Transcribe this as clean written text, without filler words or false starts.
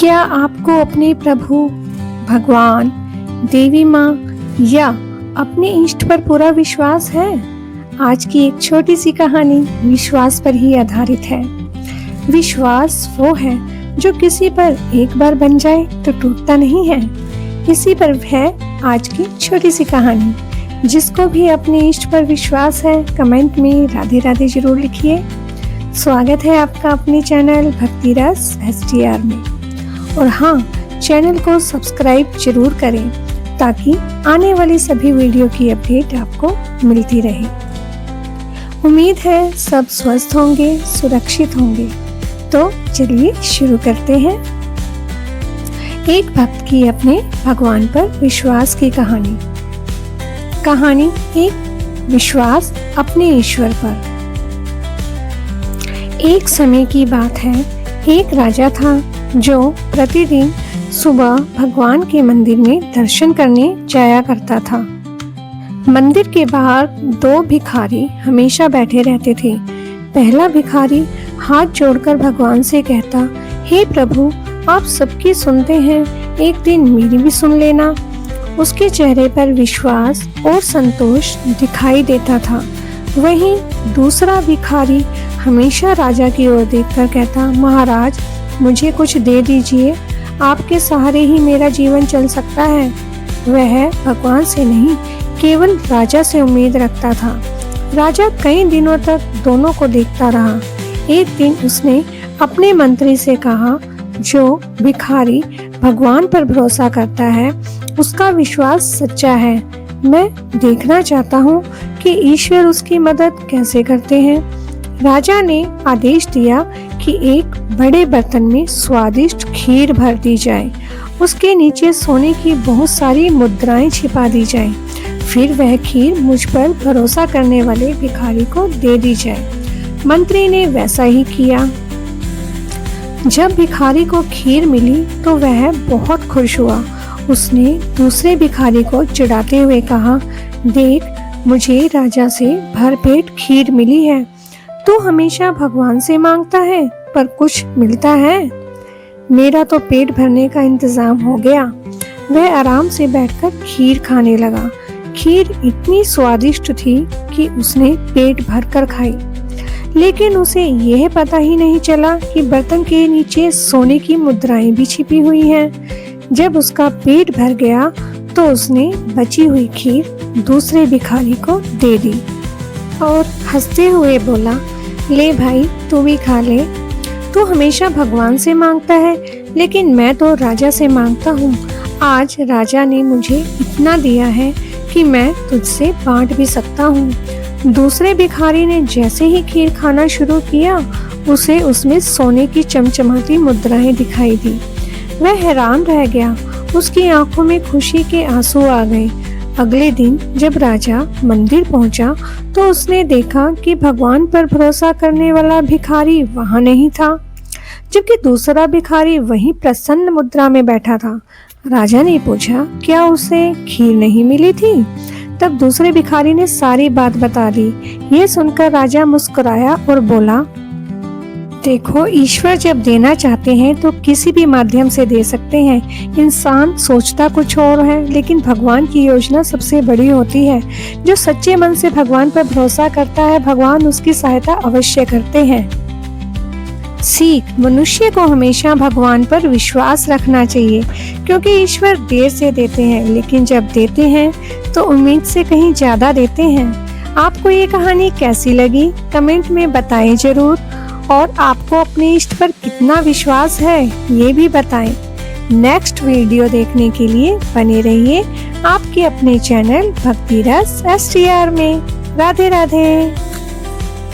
क्या आपको अपने प्रभु, भगवान, देवी माँ या अपने इष्ट पर पूरा विश्वास है? आज की एक छोटी सी कहानी विश्वास पर ही आधारित है। विश्वास वो है जो किसी पर एक बार बन जाए तो टूटता नहीं है। इसी पर है आज की छोटी सी कहानी। जिसको भी अपने इष्ट पर विश्वास है, कमेंट में राधे राधे जरूर लिखिए। स्वागत है आपका अपने चैनल भक्ति रस STR में। और हाँ, चैनल को सब्सक्राइब जरूर करें ताकि आने वाली सभी वीडियो की अपडेट आपको मिलती रहे। उम्मीद है सब स्वस्थ होंगे, सुरक्षित होंगे। तो चलिए शुरू करते हैं। एक भक्त की अपने भगवान पर विश्वास की कहानी। कहानी एक, विश्वास अपने ईश्वर पर। एक समय की बात है, एक राजा था जो प्रतिदिन सुबह भगवान के मंदिर में दर्शन करने जाया करता था। मंदिर के बाहर दो भिखारी हमेशा बैठे रहते थे। पहला भिखारी हाथ जोड़कर भगवान से कहता, हे प्रभु, आप सबकी सुनते हैं, एक दिन मेरी भी सुन लेना। उसके चेहरे पर विश्वास और संतोष दिखाई देता था। वहीं दूसरा भिखारी हमेशा राजा की ओर देखकर कहता, महाराज, मुझे कुछ दे दीजिए, आपके सहारे ही मेरा जीवन चल सकता है। वह भगवान से नहीं, केवल राजा से उम्मीद रखता था। राजा कई दिनों तक दोनों को देखता रहा। एक दिन उसने अपने मंत्री से कहा, जो भिखारी भगवान पर भरोसा करता है, उसका विश्वास सच्चा है। मैं देखना चाहता हूँ कि ईश्वर उसकी मदद कैसे करते हैं। राजा ने आदेश दिया कि एक बड़े बर्तन में स्वादिष्ट खीर भर दी जाए। उसके नीचे सोने की बहुत सारी मुद्राएं छिपा दी जाए। फिर वह खीर मुझ पर भरोसा करने वाले भिखारी को दे दी जाए। मंत्री ने वैसा ही किया। जब भिखारी को खीर मिली तो वह बहुत खुश हुआ। उसने दूसरे भिखारी को चिढ़ाते हुए कहा, देख, मुझे राजा से भरपेट खीर मिली है। तू हमेशा भगवान से मांगता है पर कुछ मिलता है। मेरा तो पेट भरने का इंतजाम हो गया। वह आराम से बैठकर खीर खाने लगा। खीर इतनी स्वादिष्ट थी कि उसने पेट भरकर खाई, लेकिन उसे यह पता ही नहीं चला कि बर्तन के नीचे सोने की मुद्राएं भी छिपी हुई हैं। जब उसका पेट भर गया तो उसने बची हुई खीर दूसरे भिखारी को दे दी और हंसते हुए बोला, ले भाई, तू भी खा ले। तू हमेशा भगवान से मांगता है, लेकिन मैं तो राजा से मांगता हूँ। आज राजा ने मुझे इतना दिया है कि मैं तुझसे बांट भी सकता हूँ। दूसरे भिखारी ने जैसे ही खीर खाना शुरू किया, उसे उसमें सोने की चमचमाती मुद्राएं दिखाई दी। वह हैरान रह गया। उसकी आंखों में खुशी के आंसू आ गए। अगले दिन जब राजा मंदिर पहुंचा तो उसने देखा कि भगवान पर भरोसा करने वाला भिखारी वहां नहीं था, जबकि दूसरा भिखारी वहीं प्रसन्न मुद्रा में बैठा था। राजा ने पूछा, क्या उसे खीर नहीं मिली थी? तब दूसरे भिखारी ने सारी बात बता दी। ये सुनकर राजा मुस्कुराया और बोला, देखो, ईश्वर जब देना चाहते हैं तो किसी भी माध्यम से दे सकते हैं। इंसान सोचता कुछ और है, लेकिन भगवान की योजना सबसे बड़ी होती है। जो सच्चे मन से भगवान पर भरोसा करता है, भगवान उसकी सहायता अवश्य करते हैं। सीख, मनुष्य को हमेशा भगवान पर विश्वास रखना चाहिए, क्योंकि ईश्वर देर से देते हैं, लेकिन जब देते हैं तो उम्मीद से कहीं ज्यादा देते हैं। आपको ये कहानी कैसी लगी, कमेंट में बताएं जरूर। और आपको अपने इष्ट पर कितना विश्वास है, ये भी बताएं। नेक्स्ट वीडियो देखने के लिए बने रहिए आपके अपने चैनल भक्ति रस STR में। राधे राधे।